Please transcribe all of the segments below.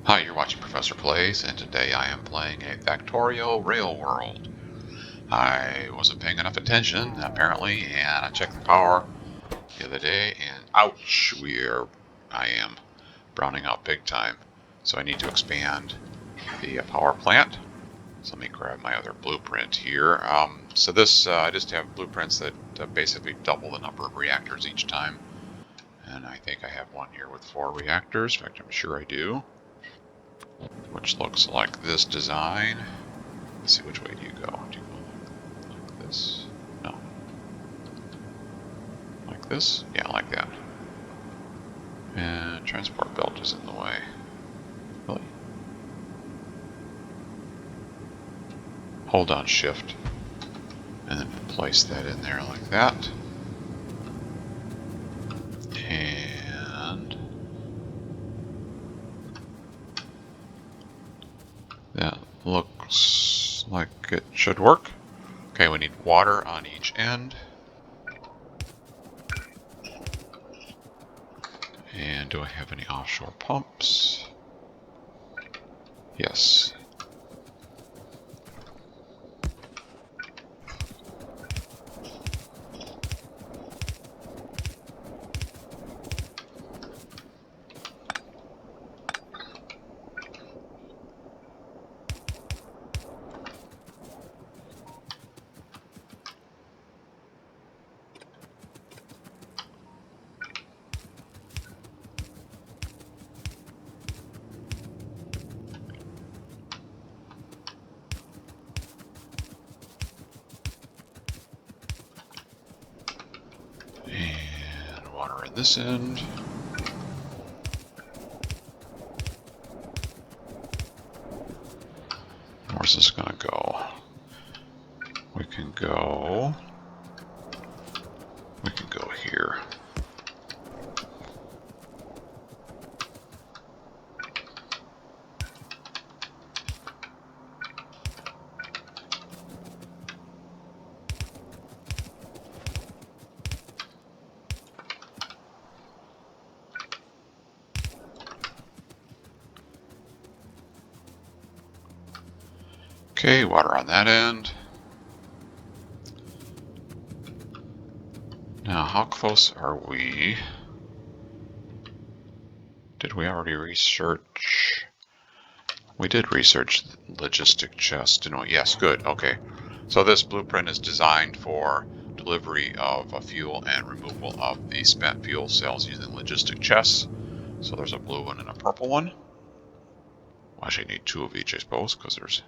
Hi, you're watching Professor Plays, and today I am playing a Factorio Rail World. I wasn't paying enough attention, apparently, and I checked the power the other day, and ouch, I am browning out big time. So I need to expand the power plant. So let me grab my other blueprint here. I just have blueprints that basically double the number of reactors each time. And I think I have one here with 4 reactors. In fact, I'm sure I do. Which looks like this design. Let's see, which way do you go? Do you go like this? No. Like this? Yeah, like that. And transport belt is in the way. Really? Hold down shift and then place that in there like that. And that looks like it should work. Okay, we need water on each end. And do I have any offshore pumps? Yes. And water at this end. Where's this gonna go? We can go here. Okay, water on that end. Now, how close are we? Did we already research? We did research the logistic chest, didn't we? Yes, good, okay. So this blueprint is designed for delivery of a fuel and removal of the spent fuel cells using logistic chests. So there's a blue one and a purple one. Well, actually, I need 2 of each, I suppose, because there's...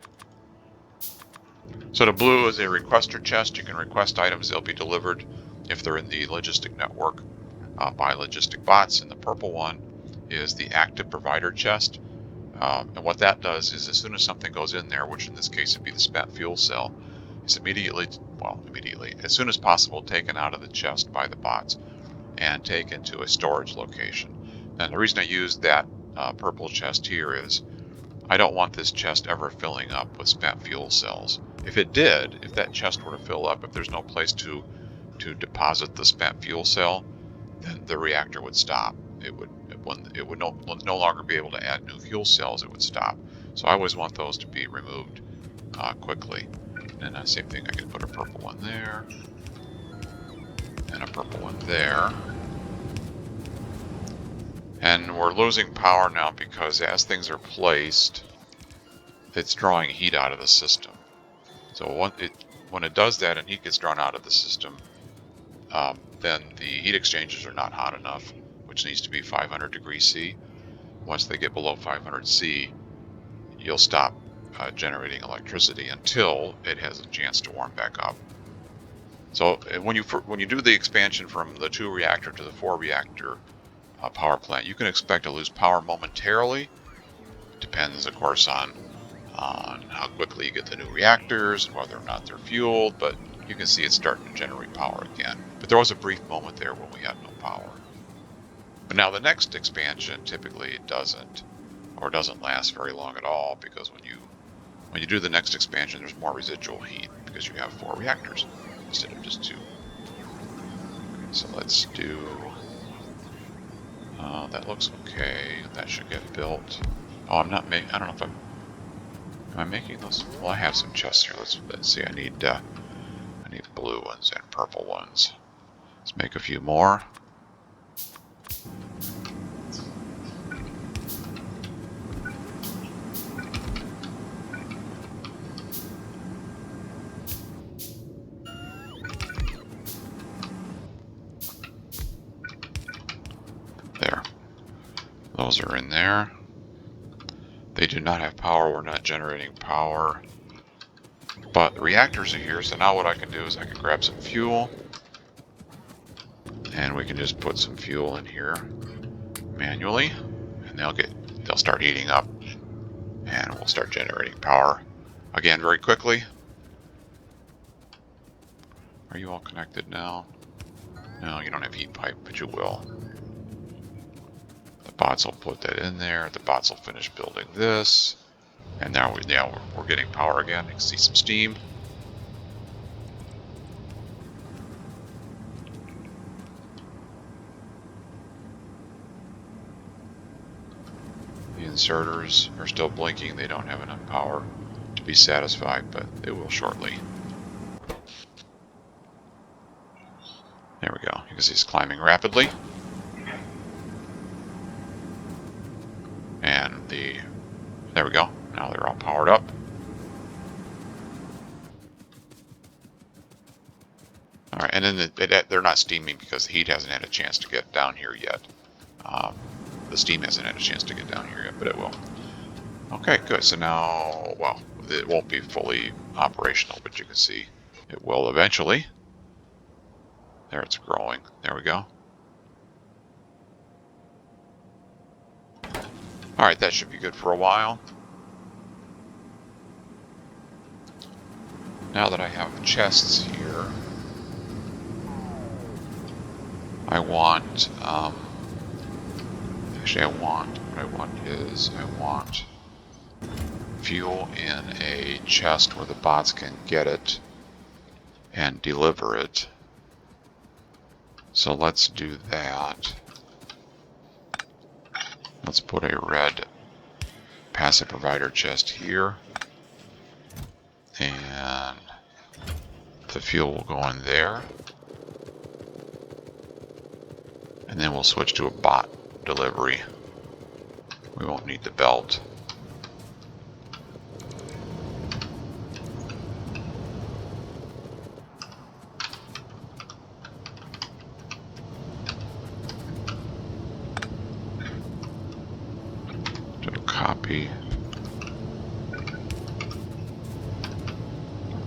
So the blue is a requester chest. You can request items. They'll be delivered if they're in the logistic network by logistic bots. And the purple one is the active provider chest. And what that does is as soon as something goes in there, which in this case would be the spent fuel cell, it's immediately, as soon as possible, taken out of the chest by the bots and taken to a storage location. And the reason I use that purple chest here is I don't want this chest ever filling up with spent fuel cells. If it did, if that chest were to fill up, if there's no place to deposit the spent fuel cell, then the reactor would stop. It would no longer be able to add new fuel cells. It would stop. So I always want those to be removed quickly. And the same thing, I can put a purple one there and a purple one there. And we're losing power now because as things are placed, it's drawing heat out of the system. So when it does that and heat gets drawn out of the system, then the heat exchangers are not hot enough, which needs to be 500 degrees C. Once they get below 500 C, you'll stop generating electricity until it has a chance to warm back up. So when you do the expansion from the 2 reactor to the 4 reactor power plant, you can expect to lose power momentarily. Depends, of course, on how quickly you get the new reactors and whether or not they're fueled, but you can see it's starting to generate power again. But there was a brief moment there when we had no power. But now the next expansion, typically it doesn't last very long at all, because when you do the next expansion, there's more residual heat because you have 4 reactors instead of just 2. Okay, so let's do That looks okay. That should get built. Oh, I'm not making. I don't know if I'm. Am I making those? Well, I have some chests here. Let's see. I need blue ones and purple ones. Let's make a few more. There. Those are in there. They do not have power. We're not generating power. But the reactors are here, so now what I can do is I can grab some fuel. And we can just put some fuel in here manually. And they'll start heating up. And we'll start generating power again very quickly. Are you all connected now? No, you don't have heat pipe, but you will. The bots will put that in there. The bots will finish building this. And now we're getting power again. You can see some steam. The inserters are still blinking. They don't have enough power to be satisfied, but they will shortly. There we go. You can see it's climbing rapidly. And there we go. Now they're all powered up. All right, and then they're not steaming because the heat hasn't had a chance to get down here yet. The steam hasn't had a chance to get down here yet, but it will. Okay, good. So now, well, it won't be fully operational, but you can see it will eventually. There, it's growing. There we go. All right, that should be good for a while. Now that I have chests here, I want, actually what I want fuel in a chest where the bots can get it and deliver it. So let's do that. Let's put a red passive provider chest here. And the fuel will go in there. And then we'll switch to a bot delivery. We won't need the belt. Do a copy.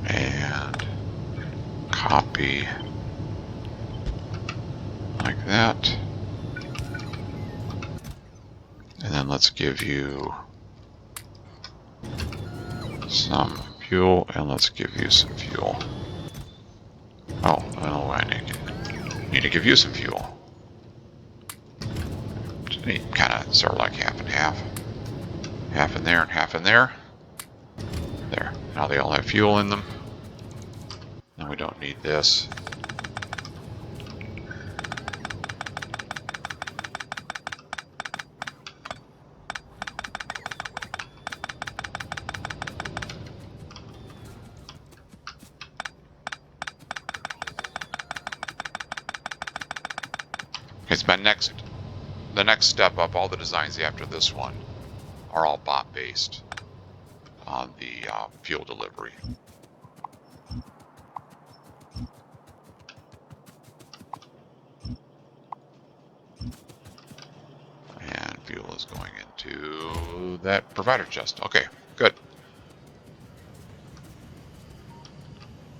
And copy. Like that. And then let's give you some fuel, and let's give you some fuel. Oh, well, I need to give you some fuel. Kind of sort of like half and half. Half in there and half in there. There. Now they all have fuel in them. Now we don't need this. It's the next step up. All the designs after this one are all bot based on the fuel delivery. And fuel is going into that provider chest. Okay, good.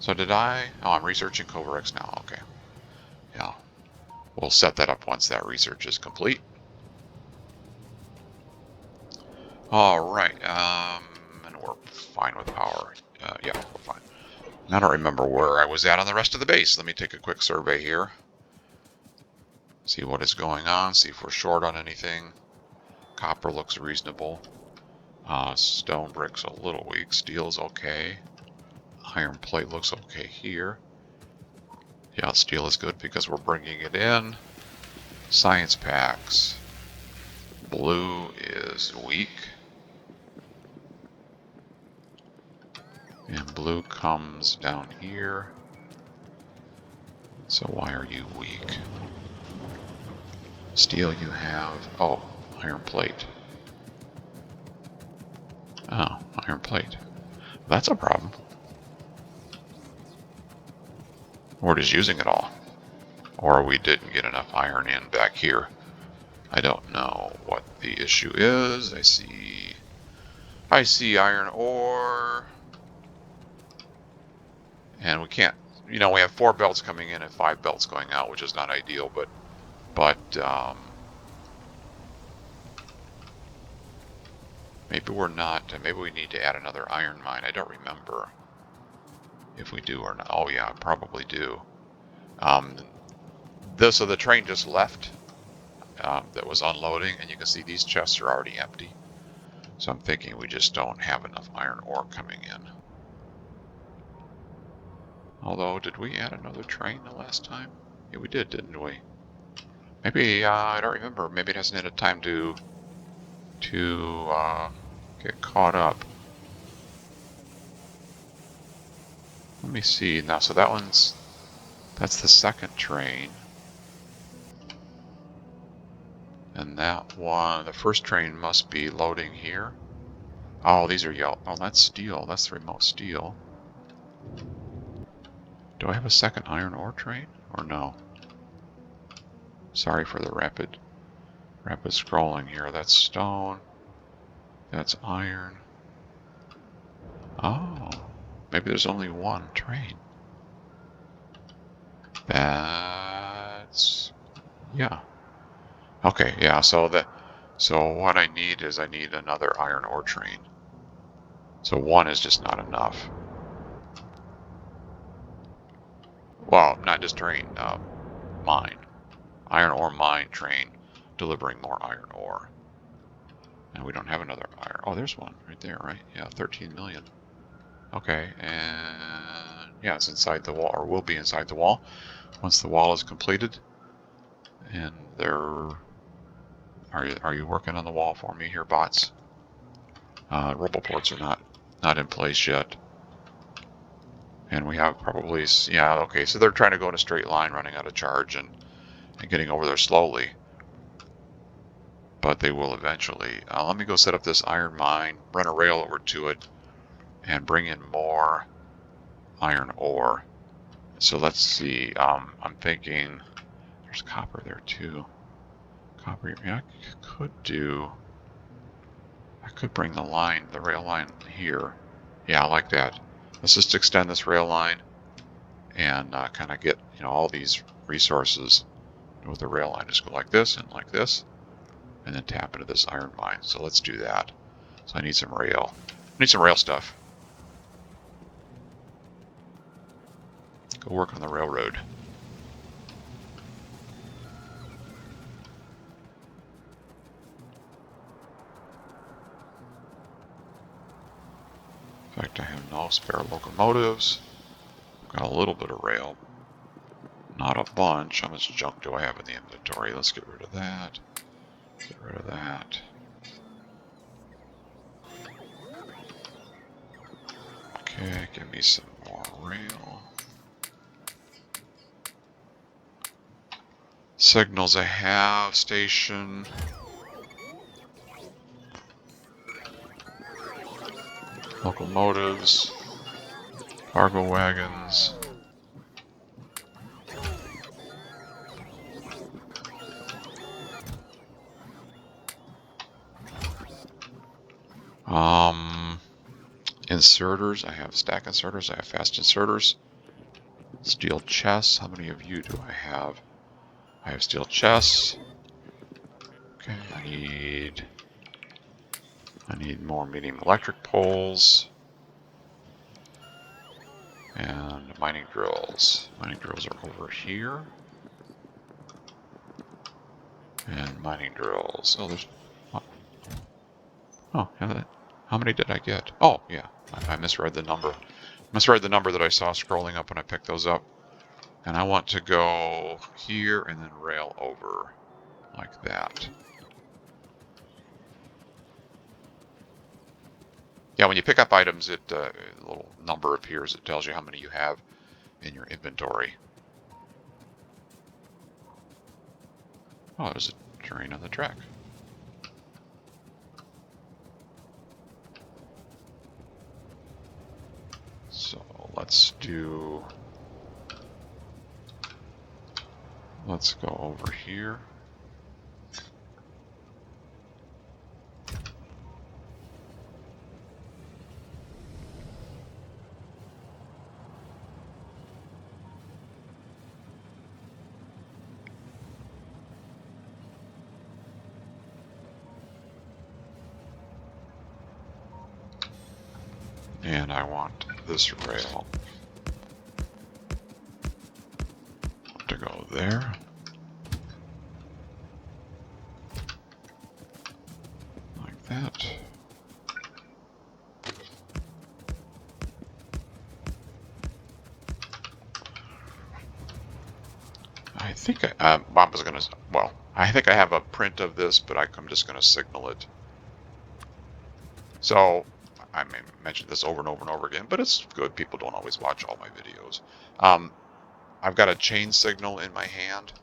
So did I? Oh, I'm researching Covarex now. Okay. Yeah. We'll set that up once that research is complete. All right. And we're fine with power. Yeah, we're fine. I don't remember where I was at on the rest of the base. Let me take a quick survey here. See what is going on. See if we're short on anything. Copper looks reasonable. Stone brick's a little weak. Steel's okay. Iron plate looks okay here. Yeah, steel is good because we're bringing it in. Science packs. Blue is weak. And blue comes down here. So why are you weak? Steel you have... Oh, iron plate. Oh, iron plate. That's a problem. We're just using it all. Or we didn't get enough iron in back here. I don't know what the issue is. I see iron ore. And we can't, we have 4 belts coming in and 5 belts going out, which is not ideal, but maybe we're not, maybe we need to add another iron mine. I don't remember if we do or not. Oh yeah, I probably do. So the train just left that was unloading, and you can see these chests are already empty. So I'm thinking we just don't have enough iron ore coming in. Although, did we add another train the last time? Yeah, we did, didn't we? Maybe, I don't remember. Maybe it hasn't had time to get caught up. Let me see now. So that's the second train. And that one, the first train must be loading here. Oh, these are yellow. Oh, that's steel. That's the remote steel. Do I have a second iron ore train or no? Sorry for the rapid scrolling here. That's stone. That's iron. Oh, maybe there's only one train. That's, yeah. Okay, yeah, so what I need is another iron ore train. So one is just not enough. Well, not just train, mine. Iron ore mine train delivering more iron ore. And we don't have another iron. Oh, there's one right there, right? Yeah, 13 million. Okay, and yeah, it's inside the wall, or will be inside the wall once the wall is completed. And are you working on the wall for me here, bots? Roboports are not in place yet. And we have probably, yeah, okay, so they're trying to go in a straight line, running out of charge and getting over there slowly. But they will eventually. Let me go set up this iron mine, run a rail over to it, and bring in more iron ore. So let's see, I'm thinking there's copper there too. Copper, yeah, I could bring the rail line here. Yeah, I like that. Let's just extend this rail line and kind of get, all these resources with the rail line. Just go like this, and then tap into this iron mine. So let's do that. So I need some rail. I need some rail stuff. Go work on the railroad. In fact, I have no spare locomotives. Got a little bit of rail. Not a bunch. How much junk do I have in the inventory? Let's get rid of that. Get rid of that. Okay, give me some more rail. Signals I have. Station. Locomotives. Cargo wagons. Inserters. I have stack inserters. I have fast inserters. Steel chests. How many of you do I have? I have steel chests. Okay, I need more medium electric poles. And mining drills. Mining drills are over here. And mining drills. Oh, there's... Oh, yeah, how many did I get? Oh, yeah, I misread the number. Misread the number that I saw scrolling up when I picked those up. And I want to go here and then rail over like that. Yeah, when you pick up items, a little number appears. It tells you how many you have in your inventory. Oh, there's a train on the track. So let's go over here. And I want this rail to go there. Like that. I think Bob was going to, well, I think I have a print of this, but I'm just going to signal it. So I may mention this over and over and over again, but it's good. People don't always watch all my videos. I've got a chain signal in my hand.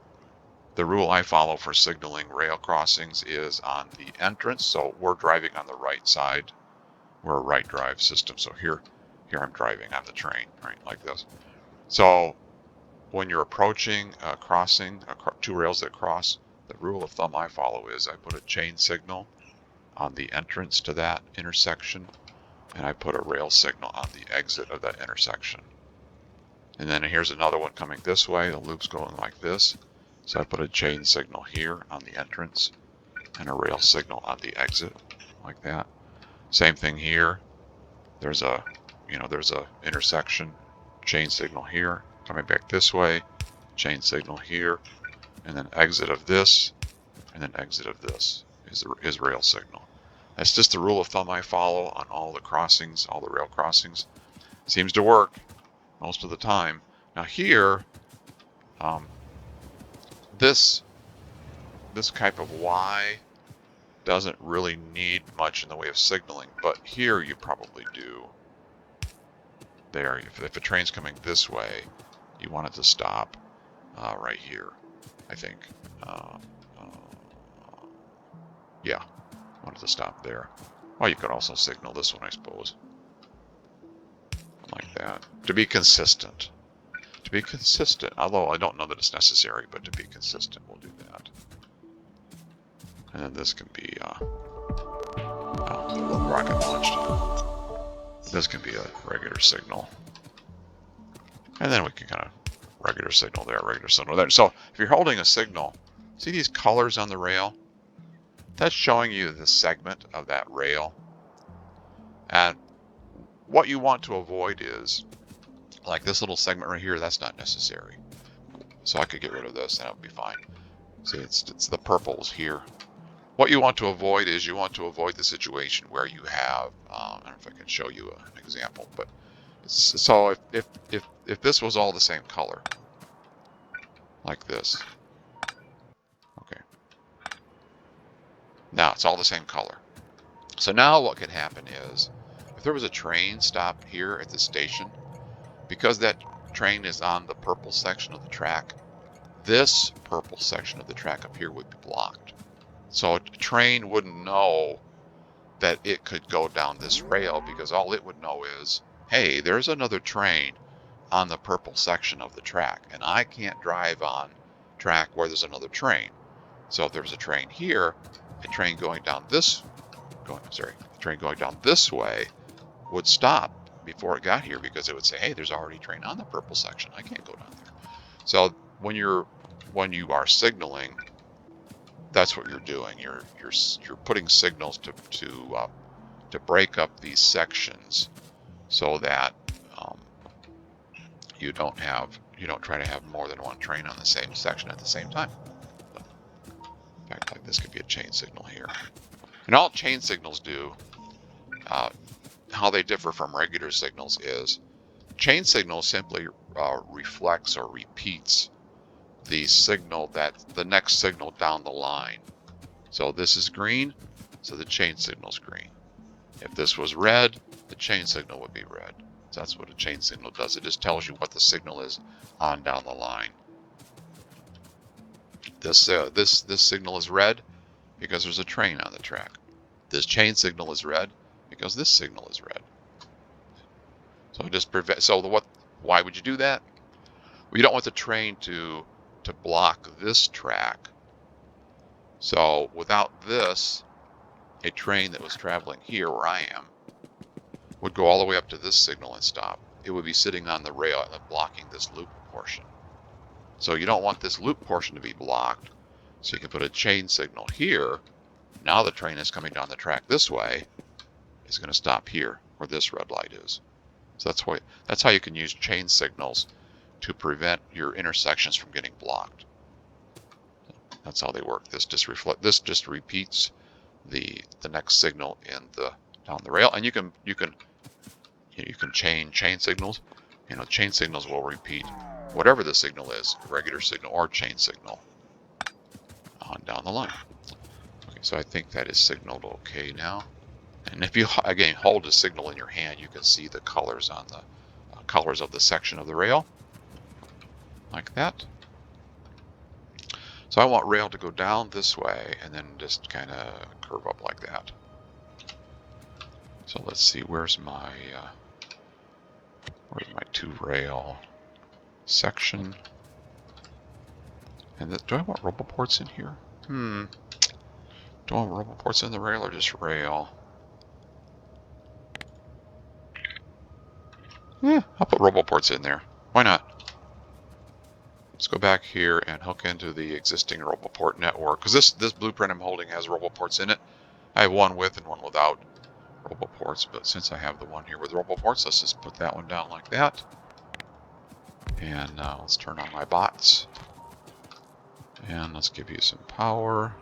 The rule I follow for signaling rail crossings is on the entrance. So we're driving on the right side. We're a right drive system. So here I'm driving on the train, right, like this. So when you're approaching a crossing, two rails that cross, the rule of thumb I follow is I put a chain signal on the entrance to that intersection, and I put a rail signal on the exit of that intersection. And then here's another one coming this way. The loop's going like this. So I put a chain signal here on the entrance and a rail signal on the exit, like that. Same thing here. There's a intersection, chain signal here, coming back this way, chain signal here, and then exit of this, and then exit of this is rail signal. That's just the rule of thumb I follow on all the crossings, all the rail crossings. Seems to work most of the time. Now here, this type of Y doesn't really need much in the way of signaling, but here you probably do. There, if a train's coming this way, you want it to stop right here, I think. Yeah, want it to stop there. Well, you could also signal this one, I suppose. Like that. To be consistent. To be consistent, although I don't know that it's necessary, but to be consistent, we'll do that. And then this can be rocket launched. This can be a regular signal. And then we can kind of regular signal there, regular signal there. So if you're holding a signal, see these colors on the rail? That's showing you the segment of that rail. And what you want to avoid is, like this little segment right here, that's not necessary. So I could get rid of this and that would be fine. See, it's the purples here. What you want to avoid is you want to avoid the situation where you have, I don't know if I can show you an example, but so if this was all the same color, like this, okay. Now it's all the same color. So now what can happen is, if there was a train stop here at the station, because that train is on the purple section of the track, this purple section of the track up here would be blocked. So a train wouldn't know that it could go down this rail because all it would know is, hey, there's another train on the purple section of the track, and I can't drive on track where there's another train. So if there's a train here, a train going down this way would stop before it got here because it would say, hey, there's already a train on the purple section. I can't go down there. So when you are signaling, that's what you're doing. You're putting signals to break up these sections so that you don't try to have more than one train on the same section at the same time. So, in fact, like this could be a chain signal here. And all chain signals do, how they differ from regular signals is, chain signal simply reflects or repeats the signal the next signal down the line. So this is green, so the chain signal's green. If this was red, the chain signal would be red. So that's what a chain signal does. It just tells you what the signal is on down the line. This signal is red because there's a train on the track. This chain signal is red because this signal is red. So just prevent. So what? Why would you do that? Well, you don't want the train to block this track. So without this, a train that was traveling here where I am would go all the way up to this signal and stop. It would be sitting on the rail and blocking this loop portion. So you don't want this loop portion to be blocked. So you can put a chain signal here. Now the train is coming down the track this way. It's going to stop here where this red light is. So that's how you can use chain signals to prevent your intersections from getting blocked. That's how they work. This just repeats the next signal in down the rail, and you can chain signals. Chain signals will repeat whatever the signal is, regular signal or chain signal, on down the line. Okay, so I think that is signaled okay now. And if you again hold a signal in your hand, you can see the colors on the colors of the section of the rail, like that. So I want rail to go down this way and then just kind of curve up like that. So let's see, where's my 2-rail section? And do I want roboports in here? Do I want roboports in the rail or just rail? I'll put roboports in there. Why not? Let's go back here and hook into the existing roboport network, because this blueprint I'm holding has roboports in it. I have one with and one without roboports, but since I have the one here with roboports, let's just put that one down like that. And let's turn on my bots. And let's give you some power.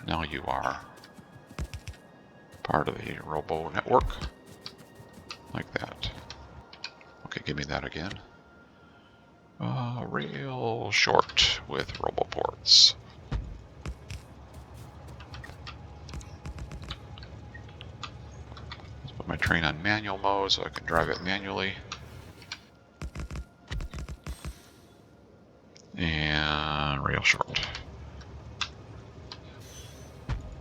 Now you are part of the robo network, like that. Okay, give me that again. Rail short with roboports. Let's put my train on manual mode so I can drive it manually. And rail short.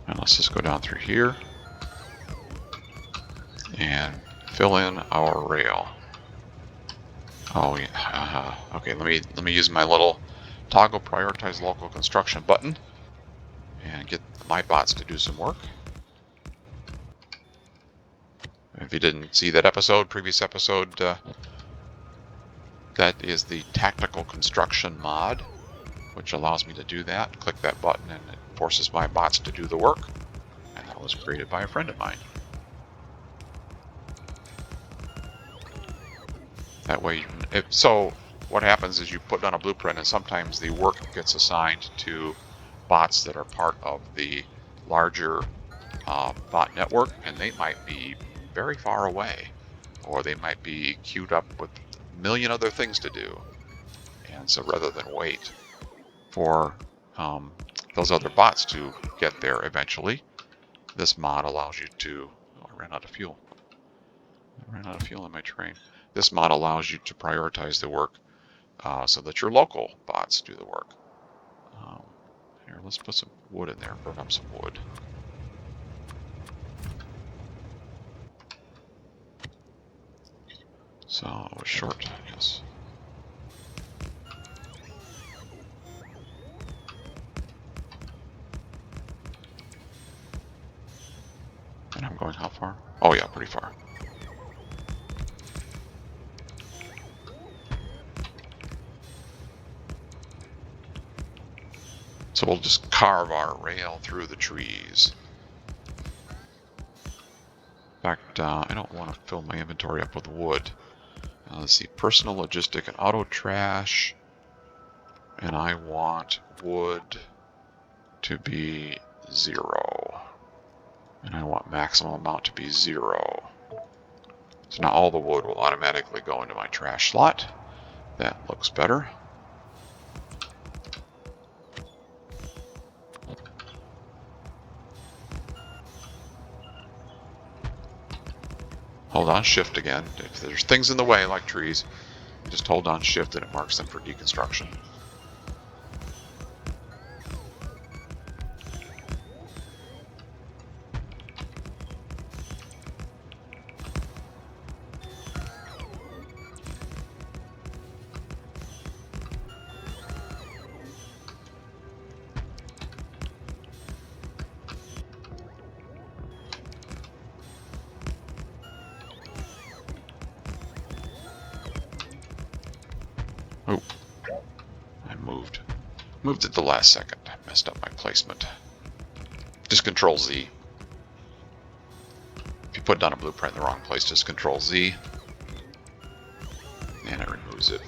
And let's just go down through here and fill in our rail. Oh yeah. Okay, let me use my little toggle prioritize local construction button and get my bots to do some work. If you didn't see that previous episode, that is the tactical construction mod, which allows me to do that. Click that button and it forces my bots to do the work. And that was created by a friend of mine. That way, so what happens is you put down a blueprint and sometimes the work gets assigned to bots that are part of the larger bot network, and they might be very far away, or they might be queued up with a million other things to do. And so rather than wait for those other bots to get there eventually, this mod allows you to... Oh, I ran out of fuel. I ran out of fuel in my train. This mod allows you to prioritize the work so that your local bots do the work. Here, let's put some wood in there, burn up some wood. So, short, yes. And I'm going how far? Oh yeah, pretty far. So we'll just carve our rail through the trees. In fact, I don't want to fill my inventory up with wood. Let's see, personal, logistic, and auto trash. And I want wood to be 0. And I want maximum amount to be 0. So now all the wood will automatically go into my trash slot. That looks better. Hold on shift again. If there's things in the way, like trees, just hold on shift and it marks them for deconstruction. Oh, I moved at the last second. I messed up my placement. Just Control Z. If you put down a blueprint in the wrong place, just Control Z, and it removes it.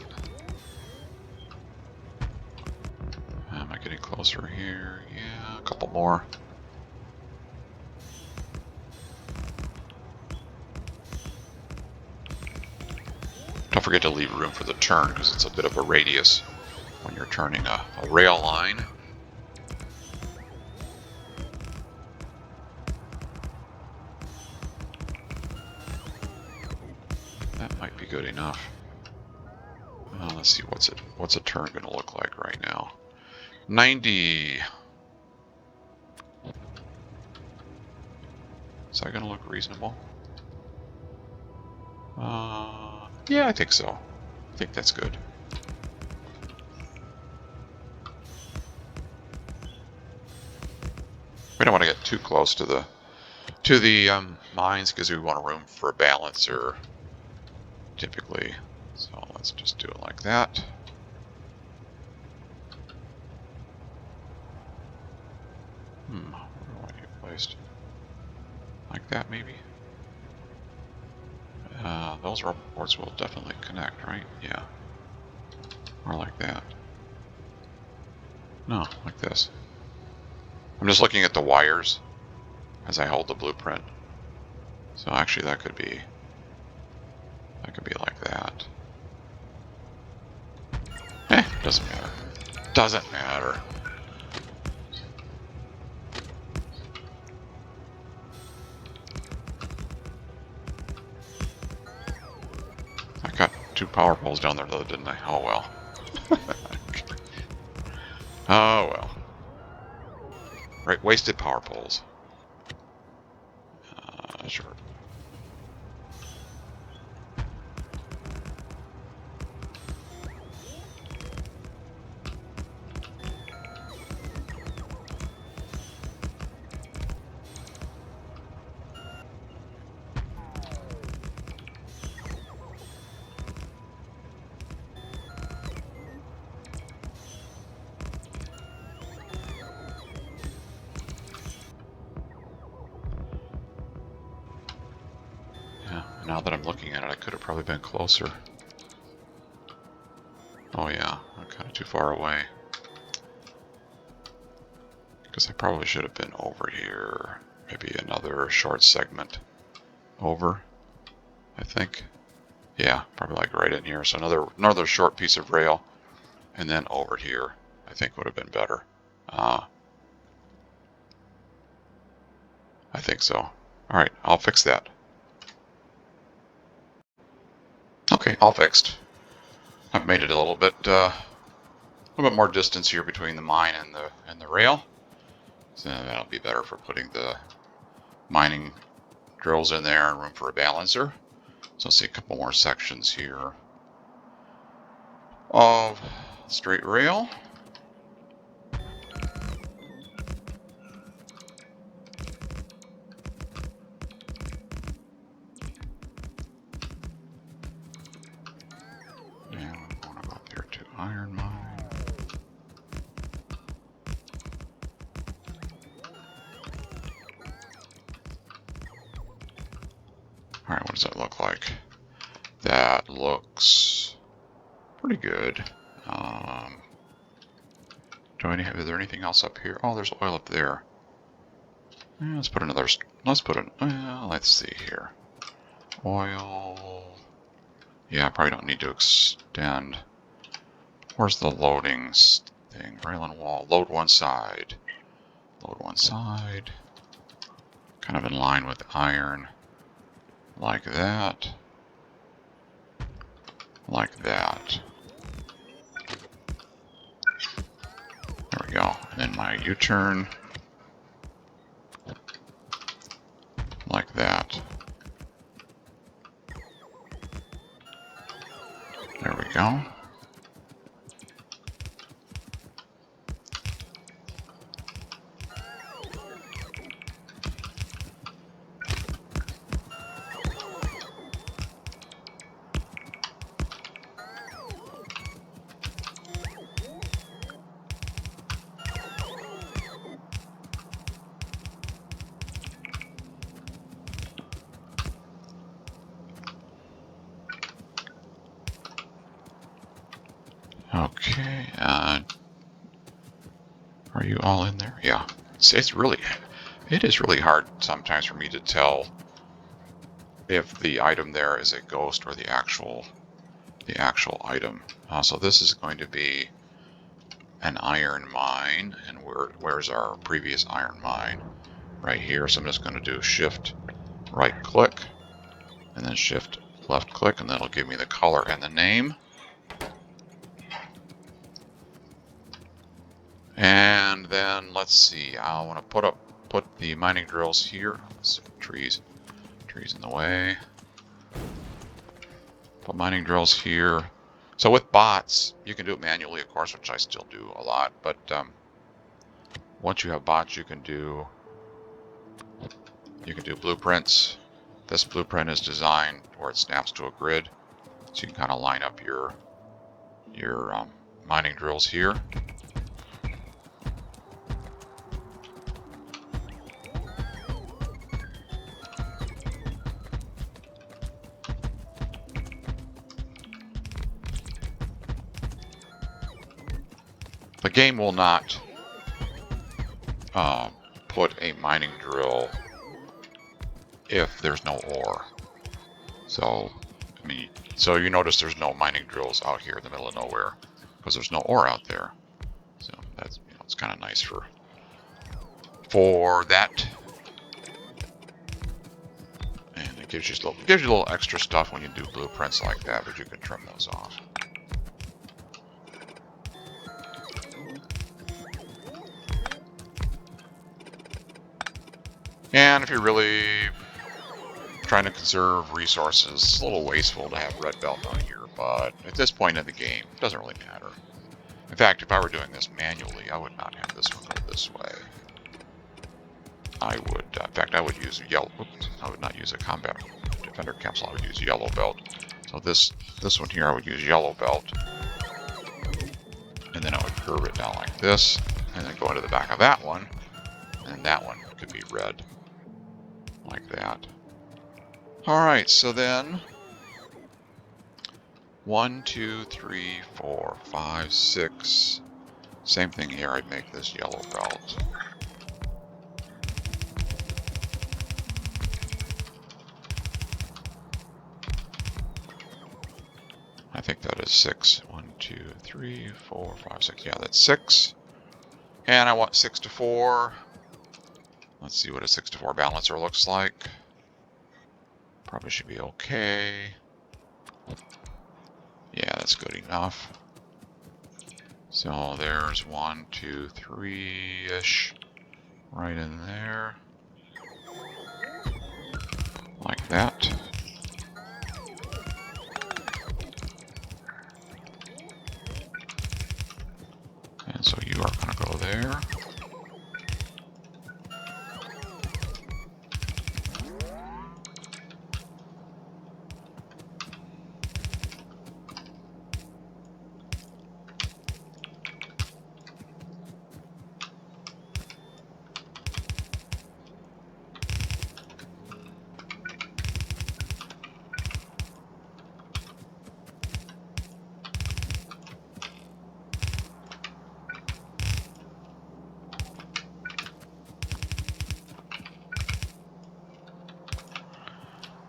Am I getting closer here? Yeah, a couple more. Don't forget to leave room for the turn, because it's a bit of a radius when you're turning a rail line. That might be good enough. Let's see, what's a turn going to look like right now? 90. Is that going to look reasonable? Yeah, I think so. I think that's good. We don't want to get too close to the mines because we want room for a balancer typically. So let's just do it like that. Where do I want you placed? Like that, maybe? Those rubber boards will definitely connect, right? Yeah. Or like that. No, like this. I'm just looking at the wires as I hold the blueprint. So actually that could be like that. Doesn't matter. Doesn't matter. I got 2 power poles down there though, didn't I? Oh well. Oh well. Right, wasted power poles. Sure. Now that I'm looking at it, I could have probably been closer. Oh yeah, I'm kind of too far away. Because I probably should have been over here. Maybe another short segment over, I think. Yeah, probably like right in here. So another short piece of rail, and then over here, I think would have been better. I think so. All right, I'll fix that. Okay, all fixed. I've made it a little bit more distance here between the mine and the rail. So that'll be better for putting the mining drills in there and room for a balancer. So let's see a couple more sections here of straight rail. And we want to go up here to iron mine. Alright, what does that look like? That looks pretty good. Is there anything else up here? Oh, there's oil up there. Yeah, let's see here. Oil. Yeah, I probably don't need to extend. Where's the loading thing? Rail and wall. Load one side. Load one side. Kind of in line with iron. like that, like that. There we go. And then my U-turn, like that. There we go. Okay, are you all in there? Yeah. It is really hard sometimes for me to tell if the item there is a ghost or the actual item. So this is going to be an iron mine, and where's our previous iron mine? Right here. So I'm just going to do Shift right click, and then Shift left click, and that'll give me the color and the name. And then let's see, I want to put the mining drills here. Let's see, trees in the way. Put mining drills here. So with bots, you can do it manually, of course, which I still do a lot. But once you have bots, you can do blueprints. This blueprint is designed where it snaps to a grid, so you can kind of line up your mining drills here. The game will not put a mining drill if there's no ore. So, so you notice there's no mining drills out here in the middle of nowhere because there's no ore out there. So that's, it's kind of nice for that. And it gives you a little extra stuff when you do blueprints like that, but you can trim those off. And if you're really trying to conserve resources, it's a little wasteful to have red belt on here, but at this point in the game, it doesn't really matter. In fact, if I were doing this manually, I would not have this one go this way. I would, in fact, I would use yellow. Oops, I would not use a combat defender capsule. I would use yellow belt. So this one here, I would use yellow belt, and then I would curve it down like this, and then go into the back of that one, and that one could be red, like that. All right, so then 1, 2, 3, 4, 5, 6. Same thing here. I'd make this yellow belt. I think that is 6. 1, 2, 3, 4, 5, 6. Yeah, that's 6. And I want 6 to 4. Let's see what a 6 to 4 balancer looks like. Probably should be okay. Yeah, that's good enough. So there's 1, 2, 3-ish right in there. Like that. And so you are going to go there.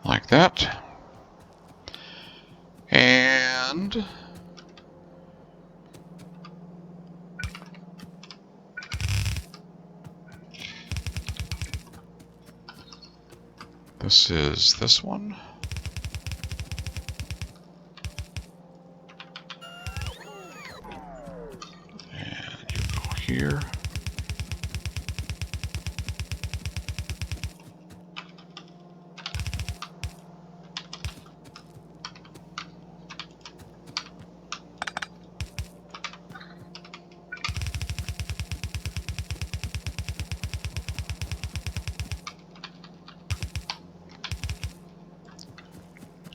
Like that. And This is this one. And you go here.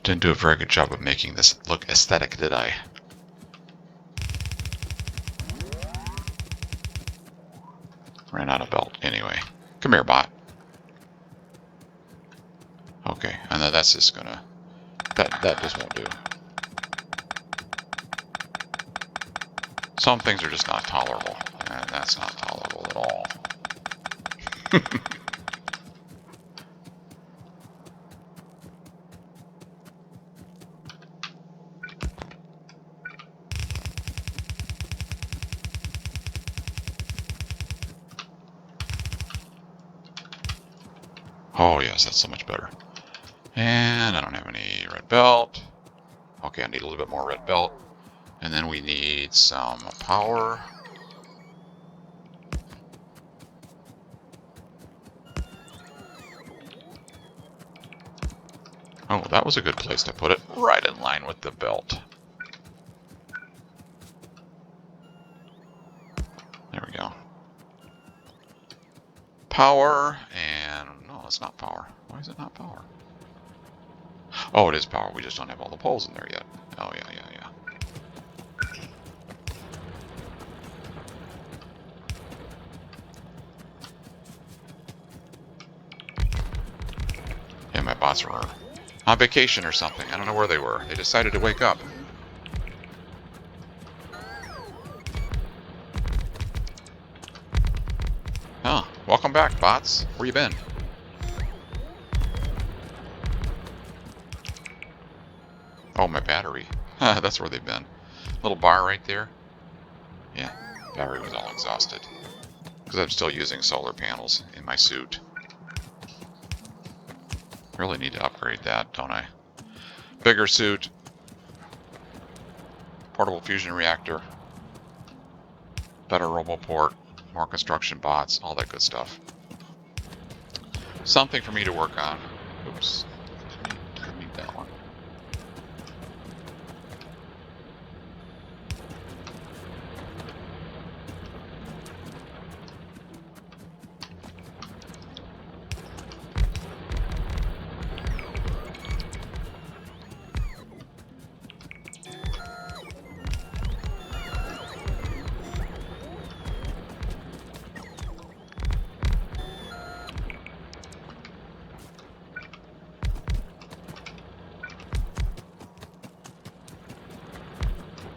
Didn't do a very good job of making this look aesthetic, did I? Ran out of belt anyway. Come here, bot. Okay, and then that's just gonna... That just won't do. Some things are just not tolerable, and that's not tolerable at all. Oh yes, that's so much better. And I don't have any red belt. Okay, I need a little bit more red belt. And then we need some power. Oh, that was a good place to put it. Right in line with the belt. There we go. Power, and no, it's not power. Why is it not power? Oh, it is power. We just don't have all the poles in there yet. Oh, yeah. Yeah, my bots were on vacation or something. I don't know where they were. They decided to wake up. Huh. Welcome back, bots. Where you been? Oh, my battery. That's where they've been. Little bar right there. Yeah, battery was all exhausted. Because I'm still using solar panels in my suit. Really need to upgrade that, don't I? Bigger suit. Portable fusion reactor. Better roboport. More construction bots. All that good stuff. Something for me to work on. Oops. Didn't need that one.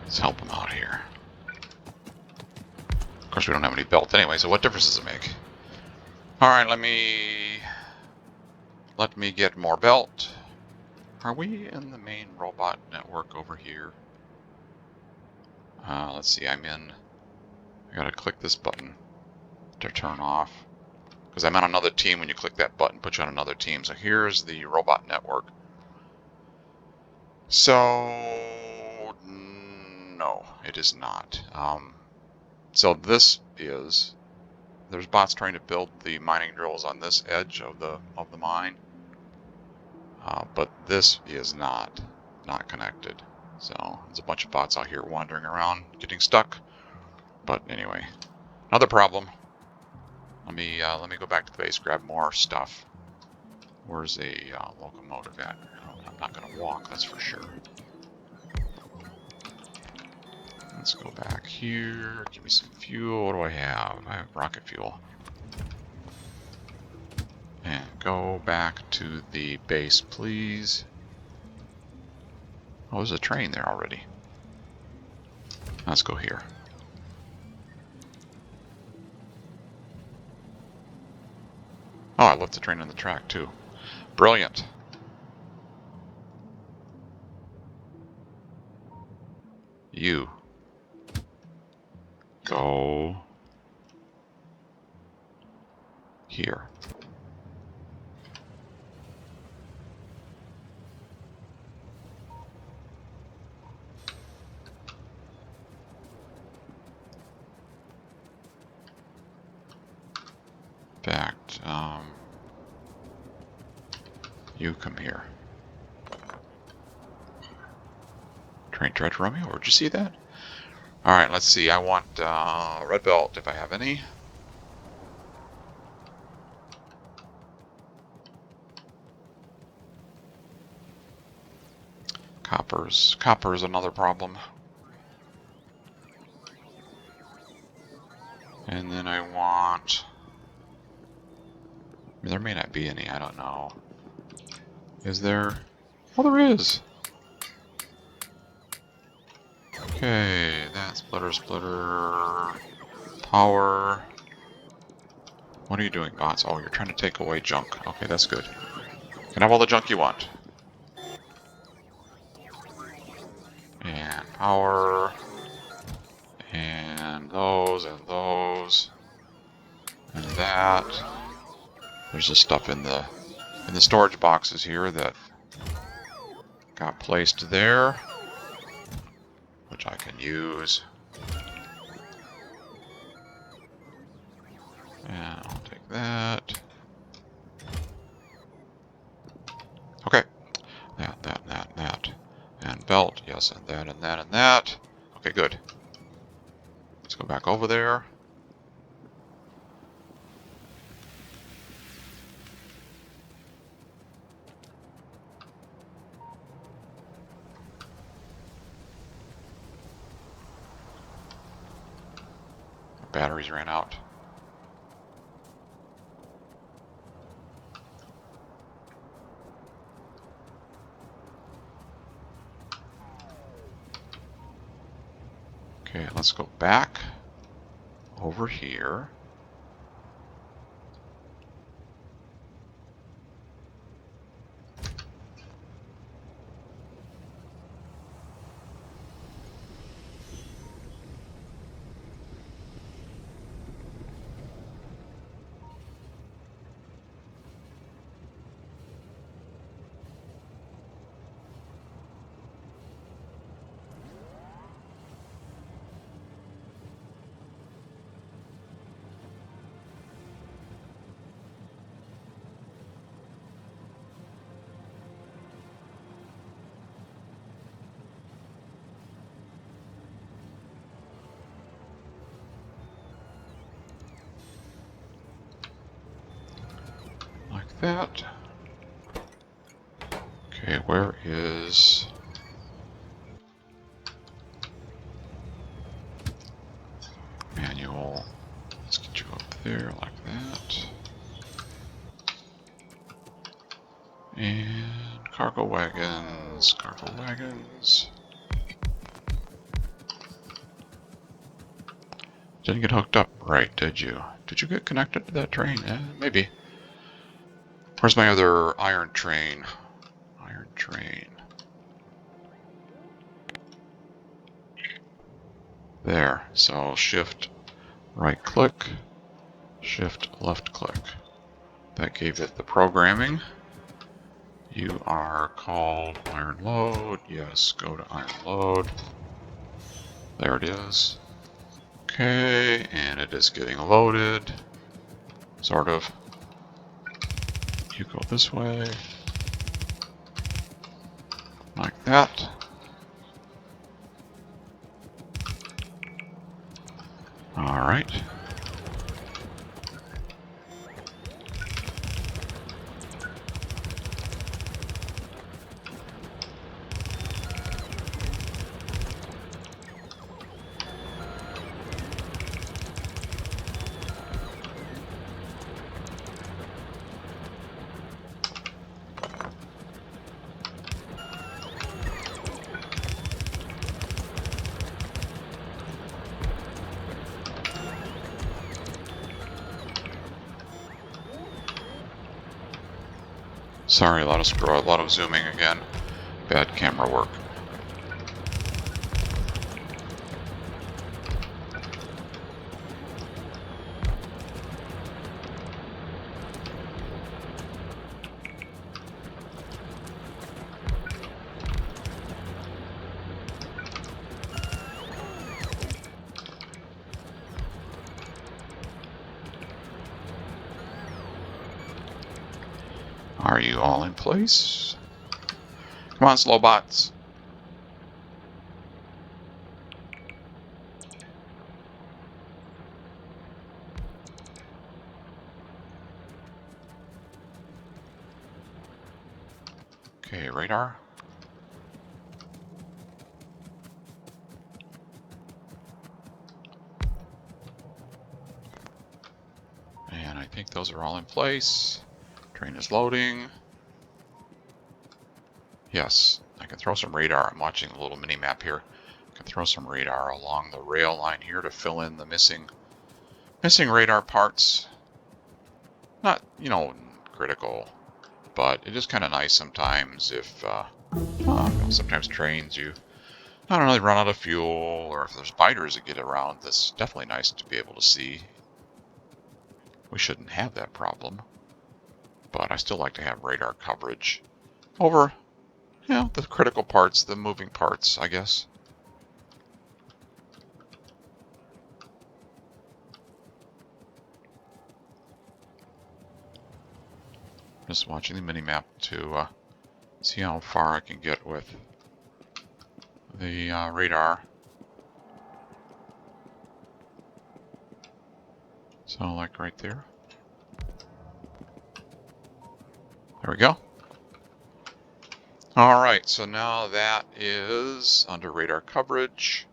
Let's help them out here. Of course, we don't have any belt anyway, so what difference does it make? Alright, let me get more belt. Are we in the main robot network over here? Let's see, I'm in... I gotta click this button to turn off. Because I'm on another team. When you click that button, puts you on another team. So here's the robot network. So... no, it is not. So this is... There's bots trying to build the mining drills on this edge of the mine. But this is not connected. So there's a bunch of bots out here wandering around, getting stuck. But anyway, another problem. Let me go back to the base, grab more stuff. Where's a locomotive at? I'm not going to walk, that's for sure. Let's go back here. Give me some fuel. What do I have? I have rocket fuel. And go back to the base, please. Oh, there's a train there already. Let's go here. Oh, I left the train on the track, too. Brilliant. You. Go... here. fact, you come here. Train tried to run me over. Did you see that? All right, let's see. I want red belt if I have any. Coppers. Copper is another problem. And then I want... I mean, there may not be any, I don't know. Is there? Oh, there is! Okay, that splitter. Power. What are you doing, bots? Oh, you're trying to take away junk. Okay, that's good. You can have all the junk you want. And power. And those, and those. And that. There's just stuff in the storage boxes here that got placed there, which I can use. And I'll take that. Okay. That. And belt, yes, and that, and that, and that. Okay, good. Let's go back over there. Batteries ran out. Okay, let's go back over here. Like that. Okay, where is... manual? Let's get you up there like that. And cargo wagons. Didn't get hooked up right, did you? Did you get connected to that train? Maybe. Where's my other iron train? Iron train. There. So shift right click, shift left click. That gave it the programming. You are called iron load. Yes, go to iron load. There it is. Okay, and it is getting loaded. Sort of. You go this way. Like that. Alright. Sorry, a lot of zooming again. Bad camera work. Are you all in place? Come on, slow bots. Okay, radar. And I think those are all in place. Train is loading. Yes, I can throw some radar. I'm watching a little mini map here. I can throw some radar along the rail line here to fill in the missing radar parts. Not, you know, critical, but it is kind of nice sometimes if, sometimes trains you, I don't know, they run out of fuel, or if there's spiders that get around, that's definitely nice to be able to see. We shouldn't have that problem, but I still like to have radar coverage over, you know, the critical parts, the moving parts, I guess. Just watching the mini-map to see how far I can get with the radar. So like right there. There we go. All right, so now that is under radar coverage.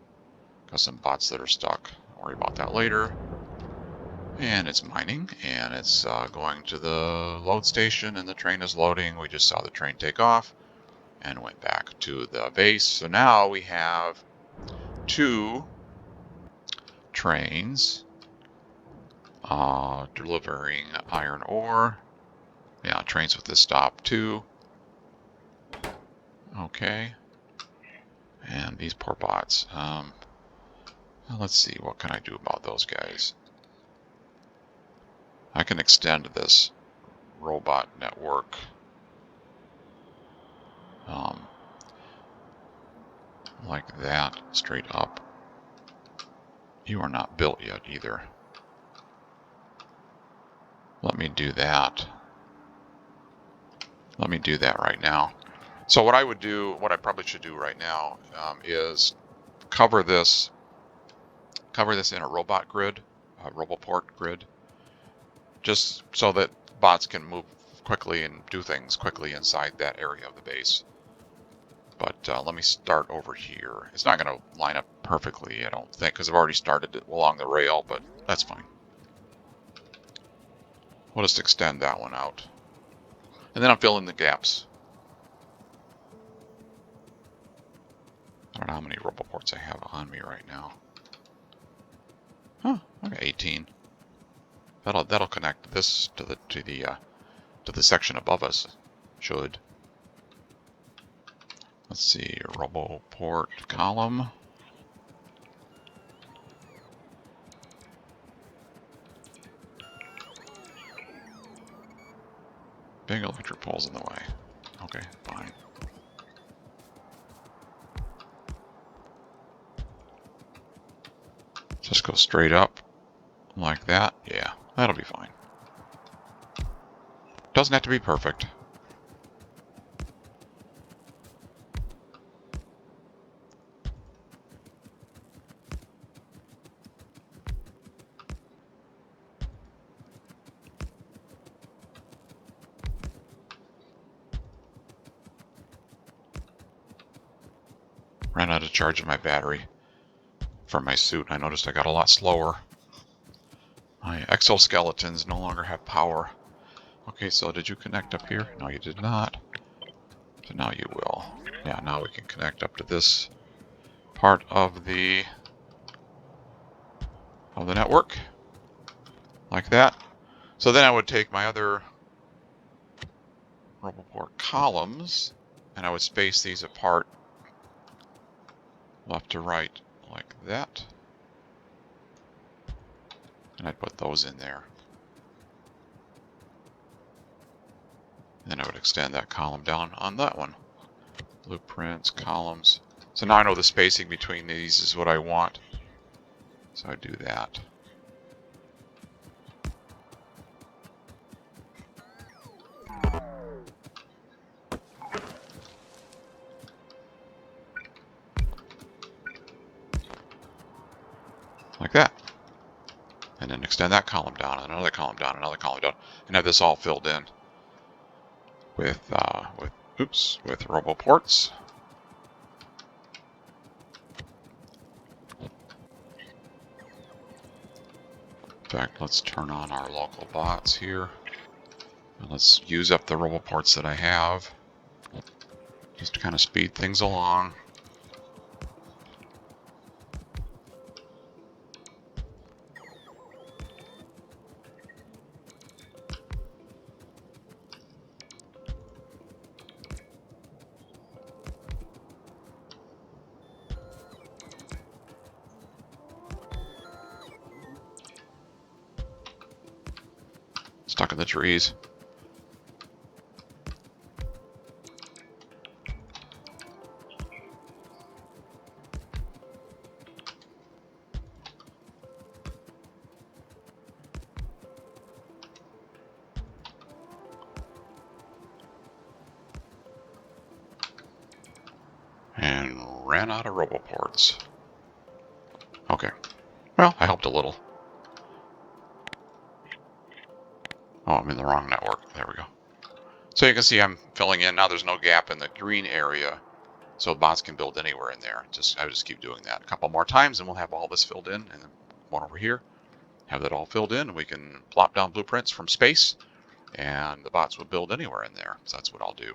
Got some bots that are stuck. Don't worry about that later. And it's mining, and it's going to the load station, and the train is loading. We just saw the train take off and went back to the base. So now we have 2 trains delivering iron ore. Yeah, trains with this stop too. Okay. And these poor bots. Let's see, what can I do about those guys? I can extend this robot network like that, straight up. You are not built yet either. Let me do that. Let me do that right now. So what I would do, what I probably should do right now, is cover this in a robot grid, a roboport grid, just so that bots can move quickly and do things quickly inside that area of the base. But let me start over here. It's not going to line up perfectly, I don't think, because I've already started it along the rail, but that's fine. We'll just extend that one out. And then I'll fill in the gaps. I don't know how many roboports I have on me right now. Huh, I got 18. That'll connect this to the section above us. Should. Let's see, roboport column. Big electric poles in the way. Okay, fine. Just go straight up like that. Yeah, that'll be fine. Doesn't have to be perfect. Ran out of charge of my battery for my suit. I noticed I got a lot slower. My exoskeletons no longer have power. Okay, so did you connect up here? No, you did not. So now you will. Yeah, now we can connect up to this part of the network. Like that. So then I would take my other roboport columns and I would space these apart left to right like that. And I'd put those in there. Then I would extend that column down on that one. Blueprints, columns. So now I know the spacing between these is what I want. So I do that. and then extend that column down, and another column down, another column down, and have this all filled in with roboports. In fact, let's turn on our local bots here. And let's use up the roboports that I have, just to kind of speed things along. Stuck in the trees. And ran out of roboports. Okay. Well, I helped a little. Oh, I'm in the wrong network. There we go. So you can see I'm filling in. Now there's no gap in the green area, so the bots can build anywhere in there. I just keep doing that a couple more times, and we'll have all this filled in. And then one over here, have that all filled in, and we can plop down blueprints from space, and the bots will build anywhere in there. So that's what I'll do.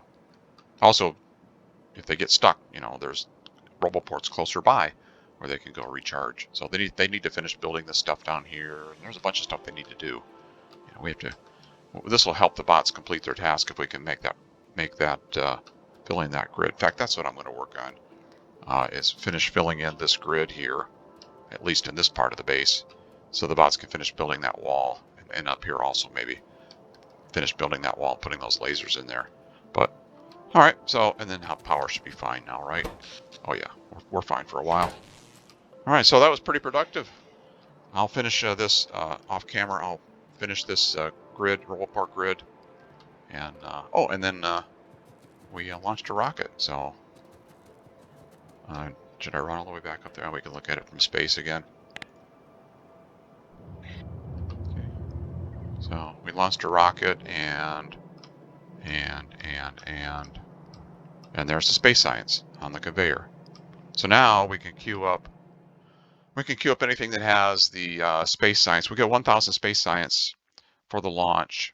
Also, if they get stuck, there's roboports closer by where they can go recharge. So they need to finish building this stuff down here. And there's a bunch of stuff they need to do. We have to. This will help the bots complete their task if we can make that filling that grid. In fact, that's what I'm going to work on. Is finish filling in this grid here, at least in this part of the base, so the bots can finish building that wall, and up here also maybe finish building that wall, putting those lasers in there. But all right, so and then power should be fine now, right? Oh yeah, we're fine for a while. All right, so that was pretty productive. I'll finish this off camera. I'll finish this grid, roboport grid, and and then we launched a rocket. So should I run all the way back up there? We can look at it from space again. Okay. So we launched a rocket, and there's the space science on the conveyor. So now we can queue up. We can queue up anything that has the space science. We get 1,000 space science for the launch.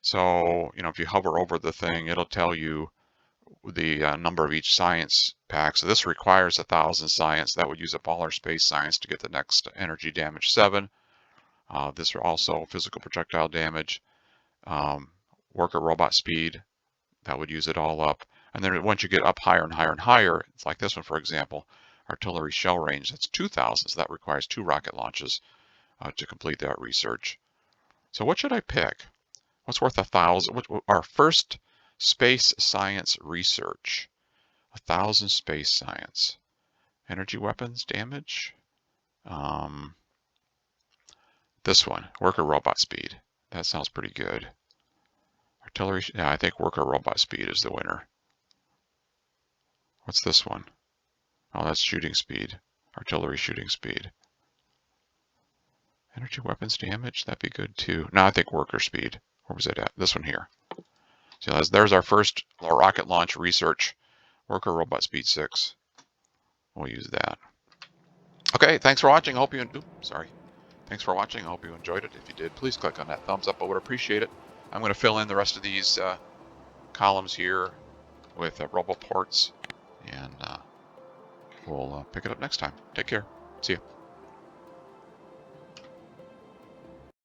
So if you hover over the thing, it'll tell you the number of each science pack. So this requires 1,000 science. That would use up all our space science to get the next energy damage 7. This are also physical projectile damage, worker robot speed. That would use it all up. And then once you get up higher and higher and higher, it's like this one, for example, artillery shell range, that's 2,000. So that requires 2 rocket launches to complete that research. So what should I pick? What's worth 1,000? Our first space science research. 1,000 space science. Energy weapons damage. This one, worker robot speed. That sounds pretty good. Artillery, yeah, I think worker robot speed is the winner. What's this one? Oh, that's shooting speed. Artillery shooting speed. Energy weapons damage, that'd be good too. No, I think worker speed. Where was it at? This one here. So there's our first rocket launch research. Worker robot speed 6. We'll use that. Okay, thanks for watching. I hope you. Sorry. Thanks for watching. I hope you enjoyed it. If you did, please click on that thumbs up. I would appreciate it. I'm going to fill in the rest of these columns here with roboports, and we'll pick it up next time. Take care. See you.